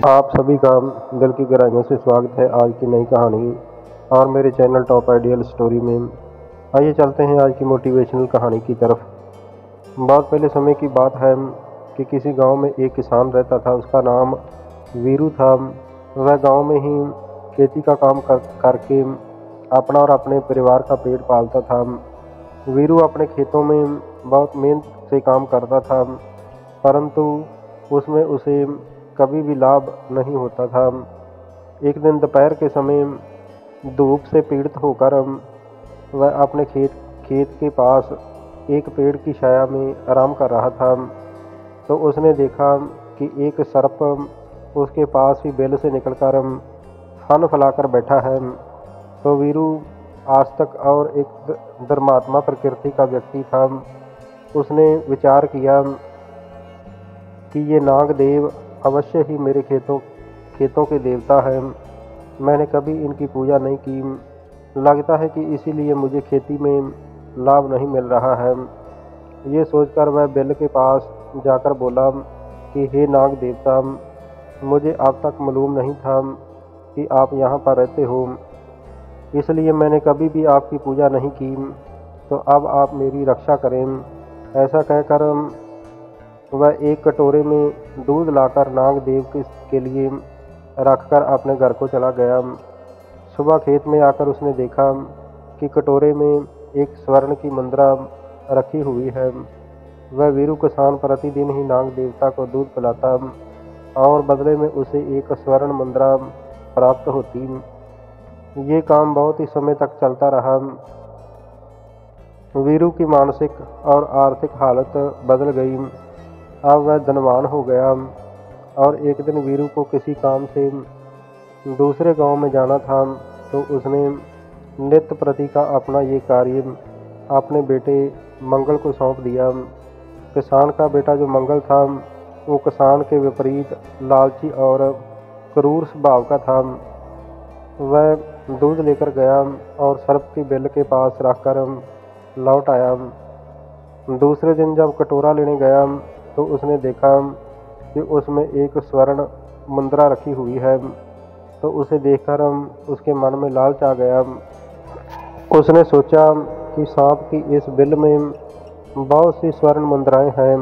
आप सभी का दिल की गहराइयों से स्वागत है आज की नई कहानी और मेरे चैनल टॉप आइडियल स्टोरी में। आइए चलते हैं आज की मोटिवेशनल कहानी की तरफ। बहुत पहले समय की बात है कि किसी गांव में एक किसान रहता था। उसका नाम वीरू था। वह गांव में ही खेती का काम करके अपना और अपने परिवार का पेट पालता था। वीरू अपने खेतों में बहुत मेहनत से काम करता था, परंतु उसमें उसे कभी भी लाभ नहीं होता था। एक दिन दोपहर के समय धूप से पीड़ित होकर वह अपने खेत के पास एक पेड़ की छाया में आराम कर रहा था, तो उसने देखा कि एक सर्प उसके पास ही बेल से निकलकर फन फैलाकर बैठा है। तो वीरू आज तक और एक धर्मात्मा प्रकृति का व्यक्ति था। उसने विचार किया कि ये नागदेव अवश्य ही मेरे खेतों के देवता हैं। मैंने कभी इनकी पूजा नहीं की, लगता है कि इसीलिए मुझे खेती में लाभ नहीं मिल रहा है। ये सोचकर वह बेल के पास जाकर बोला कि हे नाग देवता, मुझे अब तक मालूम नहीं था कि आप यहाँ पर रहते हो, इसलिए मैंने कभी भी आपकी पूजा नहीं की, तो अब आप मेरी रक्षा करें। ऐसा कहकर वह एक कटोरे में दूध लाकर नागदेव के लिए रखकर अपने घर को चला गया। सुबह खेत में आकर उसने देखा कि कटोरे में एक स्वर्ण की मुद्रा रखी हुई है। वह वीरू किसान प्रतिदिन ही नाग देवता को दूध पिलाता और बदले में उसे एक स्वर्ण मुद्रा प्राप्त होती। ये काम बहुत ही समय तक चलता रहा। वीरू की मानसिक और आर्थिक हालत बदल गई। अब वह धनवान हो गया और एक दिन वीरू को किसी काम से दूसरे गांव में जाना था, तो उसने नित्य प्रति का अपना ये कार्य अपने बेटे मंगल को सौंप दिया। किसान का बेटा जो मंगल था, वो किसान के विपरीत लालची और क्रूर स्वभाव का था। वह दूध लेकर गया और सर्प की बेल के पास रखकर लौट आया। दूसरे दिन जब कटोरा लेने गया तो उसने देखा कि उसमें एक स्वर्ण मुद्रा रखी हुई है, तो उसे देखकर उसके मन में लालच आ गया। उसने सोचा कि सांप की इस बिल में बहुत सी स्वर्ण मुद्राएं हैं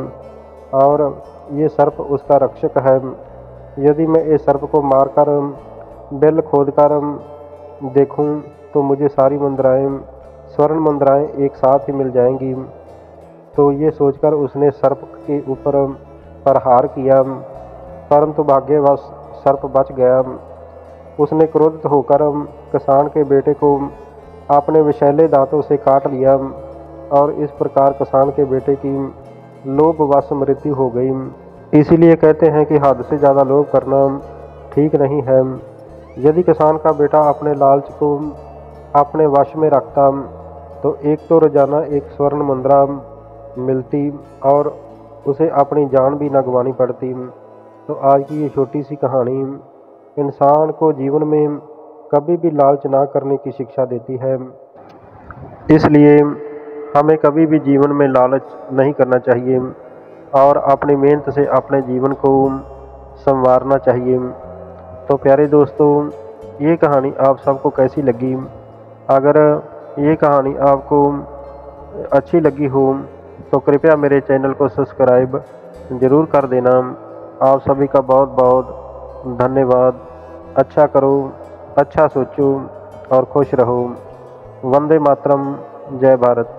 और ये सर्प उसका रक्षक है। यदि मैं इस सर्प को मारकर बिल खोदकर देखूं तो मुझे सारी स्वर्ण मुद्राएं एक साथ ही मिल जाएंगी। तो ये सोचकर उसने सर्प के ऊपर प्रहार किया, परंतु भाग्यवश सर्प बच गया। उसने क्रोधित होकर किसान के बेटे को अपने विषैले दांतों से काट लिया और इस प्रकार किसान के बेटे की लोभवश मृत्यु हो गई। इसीलिए कहते हैं कि हद से ज़्यादा लोभ करना ठीक नहीं है। यदि किसान का बेटा अपने लालच को अपने वश में रखता तो एक तो रोजाना एक स्वर्ण मुद्रा मिलती और उसे अपनी जान भी न गंवानी पड़ती। तो आज की ये छोटी सी कहानी इंसान को जीवन में कभी भी लालच ना करने की शिक्षा देती है। इसलिए हमें कभी भी जीवन में लालच नहीं करना चाहिए और अपनी मेहनत से अपने जीवन को संवारना चाहिए। तो प्यारे दोस्तों, ये कहानी आप सबको कैसी लगी? अगर ये कहानी आपको अच्छी लगी हो तो कृपया मेरे चैनल को सब्सक्राइब ज़रूर कर देना। आप सभी का बहुत बहुत धन्यवाद। अच्छा करो, अच्छा सोचो और खुश रहो। वंदे मातरम। जय भारत।